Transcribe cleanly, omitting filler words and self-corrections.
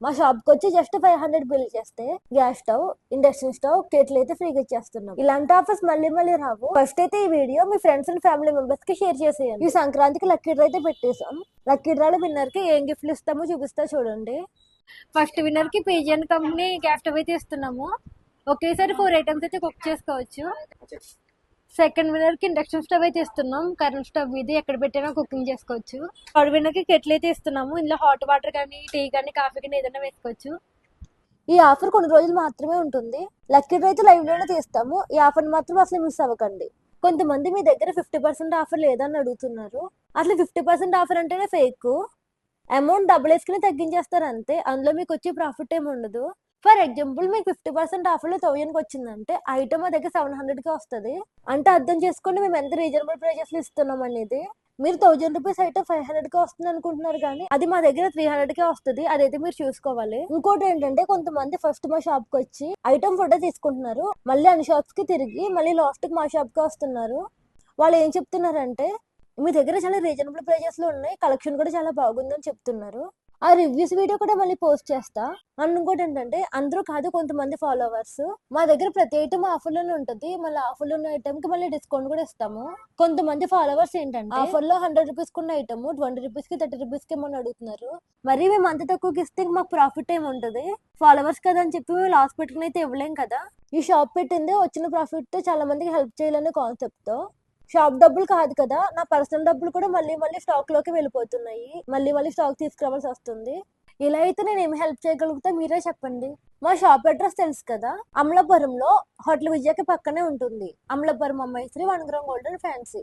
మా షాప్ కి వచ్చి జస్ట్ 500 బిల్ చేస్తే గ్యాస్ స్టవ్, ఇండక్షన్ స్టవ్, కేట్లు అయితే ఫ్రీగా ఇచ్చేస్తున్నాం. ఇలాంటి ఆఫర్స్ మళ్ళీ మళ్ళీ రావు. ఫస్ట్ అయితే ఈ video me friends and family members కి షేర్ చేసేయండి. ఈ సంక్రాంతికి లక్కీ డ్రా అయితే పెట్టేసాం. లక్కీ డ్రాలో విన్నర్ కి ఏం గిఫ్ట్లు ఇస్తామో చూపిస్తా చూడండి. ఫస్ట్ విన్నర్ కి పిజియన్ కంపెనీ గ్యాస్ స్టవ్ అయితే ఇస్తున్నాము. ఒకేసారి 4 ఐటమ్స్ అయితే కుక్ చేసుకోవచ్చు. సెకండ్ విన్నర్ కి ఇండక్షన్ స్టవ్ అయితే ఇస్తున్నాం. కరెంట్ స్టవ్ ఇది ఎక్కడ పెట్టైనా కుకింగ్ చేసుకోవచ్చు. థర్డ్ విన్నర్ కి కెటిల్ అయితే ఇస్తున్నాము. ఇందులో హాట్ వాటర్ కానీ, టీ కానీ, కాఫీ కానీ ఏదైనా వేసుకోవచ్చు. ఈ ఆఫర్ కొన్ని రోజులు మాత్రమే ఉంటుంది. లక్కీ డ్రా అయితే లైవ్ లోనే తీస్తాము. ఈ ఆఫర్ మాత్రం అసలు మిస్ అవ్వకండి. కొంతమంది మీ దగ్గర 50% ఆఫర్ లేదని అడుగుతున్నారు. అసలు 50% ఆఫర్ అంటేనే ఫేక్. అమౌంట్ డబుల్ వేసుకుని తగ్గించేస్తారు అంతే. అందులో మీకు వచ్చే ప్రాఫిట్ ఏమి ఉండదు. ఫర్ ఎగ్జాంపుల్ మీకు 50% ఆఫర్లో 1000కి వచ్చిందంటే ఐటమ్ మా దగ్గర 700కి వస్తుంది. అంటే అర్థం చేసుకోండి మేము ఎంత రీజనబుల్ ప్రైజెస్ లో ఇస్తున్నాం అనేది. మీరు 1000 రూపీస్ ఐటమ్ 500కి వస్తుంది అనుకుంటున్నారు, కానీ అది మా దగ్గర 300కే వస్తుంది. అదైతే మీరు చూసుకోవాలి. ఇంకోటి ఏంటంటే కొంతమంది ఫస్ట్ మా షాప్ కి వచ్చి ఐటమ్ ఫోటో తీసుకుంటున్నారు, మళ్ళీ అన్ని షాప్స్ కి తిరిగి మళ్ళీ లాస్ట్ కి మా షాప్ కి వస్తున్నారు. వాళ్ళు ఏం చెప్తున్నారంటే మీ దగ్గర చాలా రీజనబుల్ ప్రైజెస్ లో ఉన్నాయి, కలెక్షన్ కూడా చాలా బాగుందని చెప్తున్నారు. ఆ రివ్యూస్ వీడియో కూడా మళ్ళీ పోస్ట్ చేస్తా. అండ్ ఇంకోటి ఏంటంటే అందరూ కాదు, కొంతమంది ఫాలోవర్స్ మా దగ్గర ప్రతి ఐటమ్ ఆఫర్ లోనే ఉంటుంది, మళ్ళీ ఆఫర్ లో ఉన్న ఐటమ్ కి మళ్ళీ డిస్కౌంట్ కూడా ఇస్తాము. కొంతమంది ఫాలోవర్స్ ఏంటంటే ఆఫర్ లో 100 రూపీస్ ఉన్న ఐటమ్ 20 రూపీస్ కి 30 రూపీస్ కి ఏమన్నా అడుగుతున్నారు. మరి మేము అంత తక్కువకి ఇస్తే మాకు ప్రాఫిట్ ఏమి ఉంటుంది? ఫాలోవర్స్ కదా అని చెప్పి మేము లాస్ పెట్టుకుని అయితే ఇవ్వలేం కదా. ఈ షాప్ పెట్టింది వచ్చిన ప్రాఫిట్ చాలా మందికి హెల్ప్ చేయాలనే కాన్సెప్ట్ తో. షాప్ డబ్బులు కాదు కదా, నా పర్సనల్ డబ్బులు కూడా మళ్ళీ మళ్ళీ స్టాక్ లోకి వెళ్ళిపోతున్నాయి. మళ్ళీ స్టాక్ తీసుకురావాల్సి వస్తుంది. ఇలా అయితే నేను ఏమి హెల్ప్ చేయగలుగుతా మీరే చెప్పండి. మా షాప్ అడ్రస్ తెలుసు కదా, అమలాపురంలో హోటల్ విజయకి పక్కనే ఉంటుంది. అమలాపురం అమ్మాయి Sri 1 gram gold and fancy.